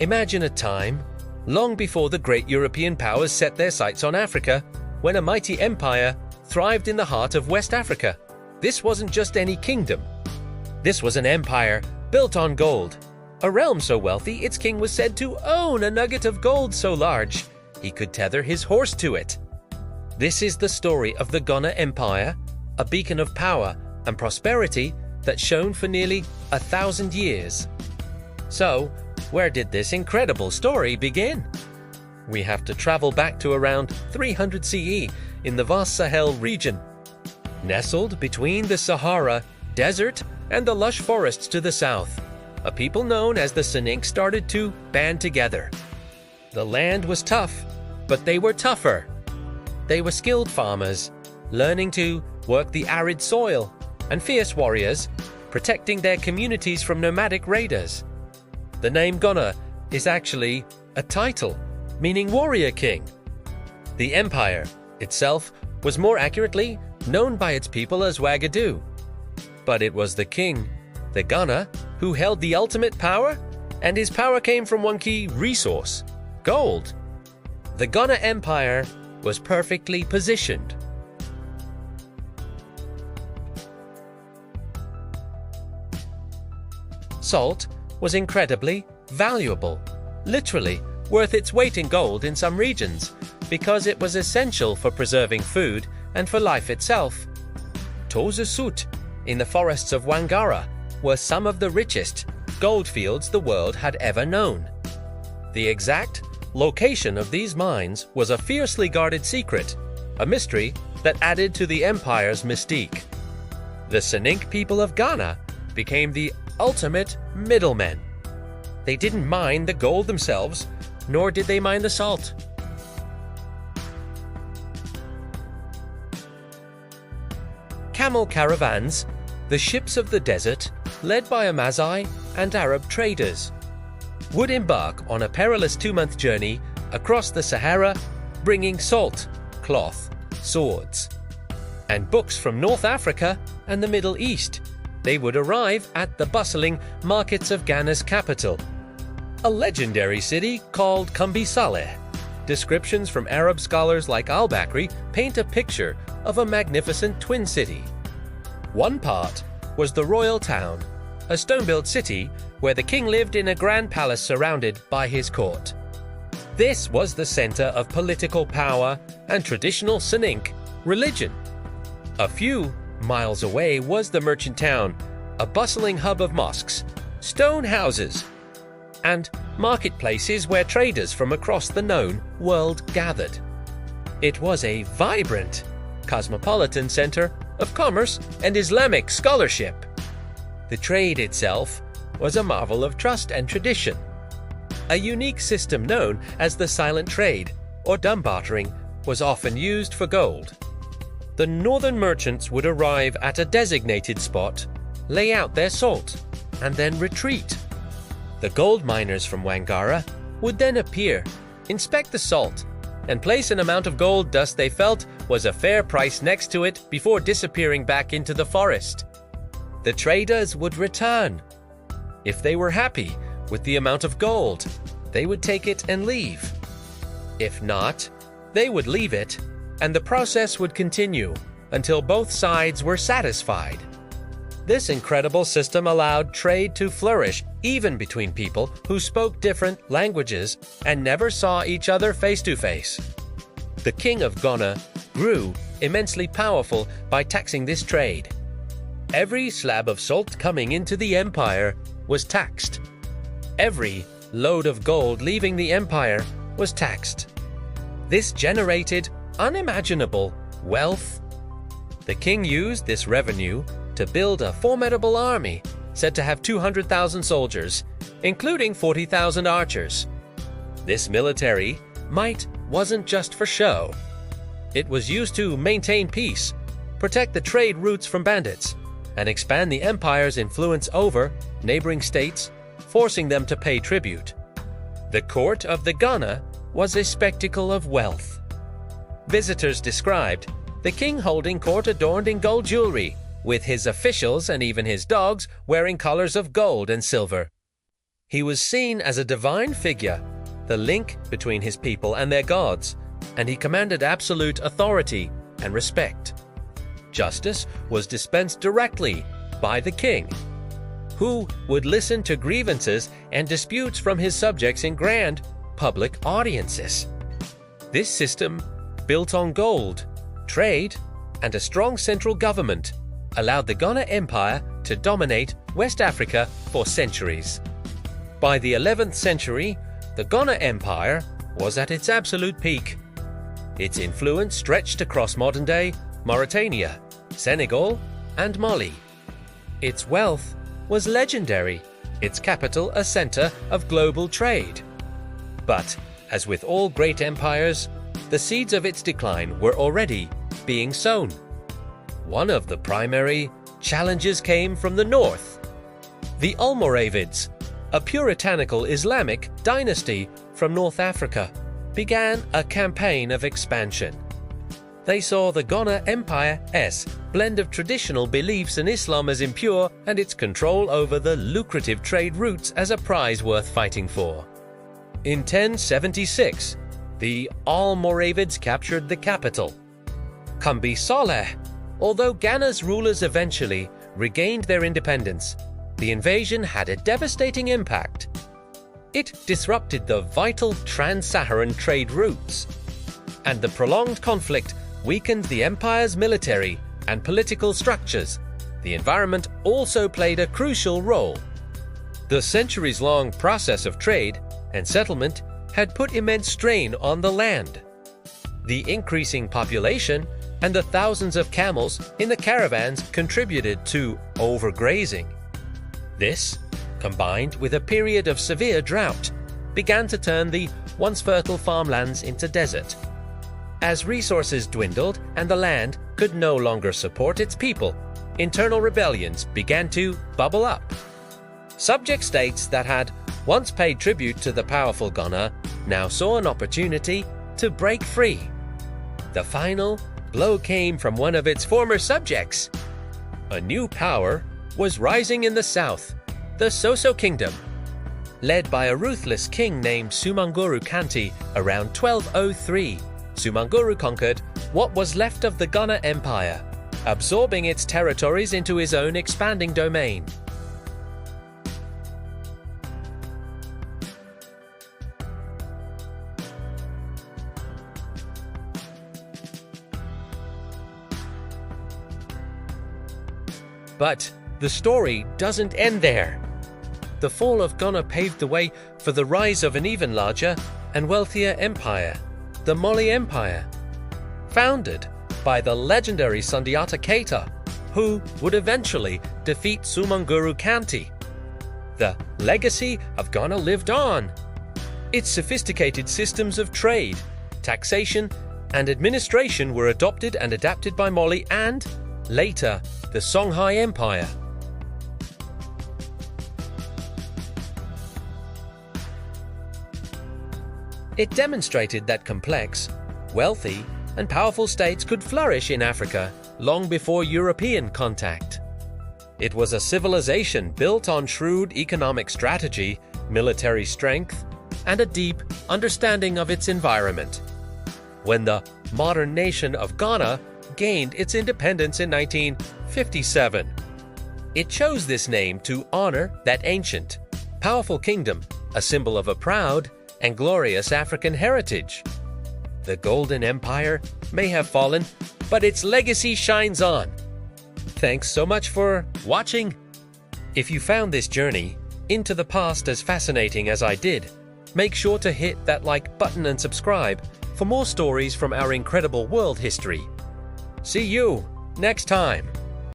Imagine a time, long before the great European powers set their sights on Africa, when a mighty empire thrived in the heart of West Africa. This wasn't just any kingdom. This was an empire built on gold. A realm so wealthy, its king was said to own a nugget of gold so large he could tether his horse to it. This is the story of the Ghana Empire, a beacon of power and prosperity that shone for nearly 1,000 years. So, where did this incredible story begin? We have to travel back to around 300 CE in the vast Sahel region. Nestled between the Sahara Desert and the lush forests to the south, a people known as the Soninke started to band together. The land was tough, but they were tougher. They were skilled farmers, learning to work the arid soil, and fierce warriors, protecting their communities from nomadic raiders. The name Ghana is actually a title, meaning warrior king. The empire itself was more accurately known by its people as Ouagadougou. But it was the king, the Ghana, who held the ultimate power, and his power came from one key resource: gold. The Ghana Empire was perfectly positioned. Salt was incredibly valuable, literally worth its weight in gold in some regions, because it was essential for preserving food and for life itself. Toza Sut, in the forests of Wangara, were some of the richest gold fields the world had ever known. The exact location of these mines was a fiercely guarded secret, a mystery that added to the empire's mystique. The Soninke people of Ghana became the ultimate middlemen. They didn't mine the gold themselves, nor did they mine the salt. Camel caravans, the ships of the desert, led by Amazigh and Arab traders, would embark on a perilous 2-month journey across the Sahara, bringing salt, cloth, swords, and books from North Africa and the Middle East. They would arrive at the bustling markets of Ghana's capital, a legendary city called Kumbi Saleh. Descriptions from Arab scholars like al-Bakri paint a picture of a magnificent twin city. One part was the royal town, a stone-built city where the king lived in a grand palace surrounded by his court. This was the center of political power and traditional Soninke religion. A few miles away was the merchant town, a bustling hub of mosques, stone houses, and marketplaces where traders from across the known world gathered. It was a vibrant, cosmopolitan center of commerce and Islamic scholarship. The trade itself was a marvel of trust and tradition. A unique system known as the silent trade, or dumb bartering, was often used for gold. The northern merchants would arrive at a designated spot, lay out their salt, and then retreat. The gold miners from Wangara would then appear, inspect the salt, and place an amount of gold dust they felt was a fair price next to it before disappearing back into the forest. The traders would return. If they were happy with the amount of gold, they would take it and leave. If not, they would leave it, and the process would continue until both sides were satisfied. This incredible system allowed trade to flourish even between people who spoke different languages and never saw each other face to face. The king of Ghana grew immensely powerful by taxing this trade. Every slab of salt coming into the empire was taxed. Every load of gold leaving the empire was taxed. This generated unimaginable wealth. The king used this revenue to build a formidable army, said to have 200,000 soldiers, including 40,000 archers. This military might wasn't just for show. It was used to maintain peace, protect the trade routes from bandits, and expand the empire's influence over neighboring states, forcing them to pay tribute. The court of the Ghana was a spectacle of wealth. Visitors described the king holding court adorned in gold jewelry, with his officials and even his dogs wearing collars of gold and silver. He was seen as a divine figure, the link between his people and their gods, and he commanded absolute authority and respect. Justice was dispensed directly by the king, who would listen to grievances and disputes from his subjects in grand public audiences. This system, built on gold, trade, and a strong central government, allowed the Ghana Empire to dominate West Africa for centuries. By the 11th century, the Ghana Empire was at its absolute peak. Its influence stretched across modern-day Mauritania, Senegal, and Mali. Its wealth was legendary, its capital a center of global trade. But, as with all great empires, the seeds of its decline were already being sown. One of the primary challenges came from the north. The Almoravids, a puritanical Islamic dynasty from North Africa, began a campaign of expansion. They saw the Ghana Empire's blend of traditional beliefs in Islam as impure and its control over the lucrative trade routes as a prize worth fighting for. In 1076, the Almoravids captured the capital, Kambi Saleh. Although Ghana's rulers eventually regained their independence, the invasion had a devastating impact. It disrupted the vital trans-Saharan trade routes, and the prolonged conflict weakened the empire's military and political structures. The environment also played a crucial role. The centuries-long process of trade and settlement had put immense strain on the land. The increasing population and the thousands of camels in the caravans contributed to overgrazing. This, combined with a period of severe drought, began to turn the once fertile farmlands into desert. As resources dwindled and the land could no longer support its people, internal rebellions began to bubble up. Subject states that had once paid tribute to the powerful Ghana now saw an opportunity to break free. The final blow came from one of its former subjects. A new power was rising in the south, the Soso Kingdom. Led by a ruthless king named Sumanguru Kanti around 1203, Sumanguru conquered what was left of the Ghana Empire, absorbing its territories into his own expanding domain. But the story doesn't end there. The fall of Ghana paved the way for the rise of an even larger and wealthier empire, the Mali Empire, founded by the legendary Sundiata Keita, who would eventually defeat Sumanguru Kanti. The legacy of Ghana lived on. Its sophisticated systems of trade, taxation, and administration were adopted and adapted by Mali and, later, the Songhai Empire. It demonstrated that complex, wealthy, and powerful states could flourish in Africa long before European contact. It was a civilization built on shrewd economic strategy, military strength, and a deep understanding of its environment. When the modern nation of Ghana gained its independence in 1957, it chose this name to honor that ancient, powerful kingdom, a symbol of a proud and glorious African heritage. The Golden Empire may have fallen, but its legacy shines on. Thanks so much for watching. If you found this journey into the past as fascinating as I did, make sure to hit that like button and subscribe for more stories from our incredible world history. See you next time.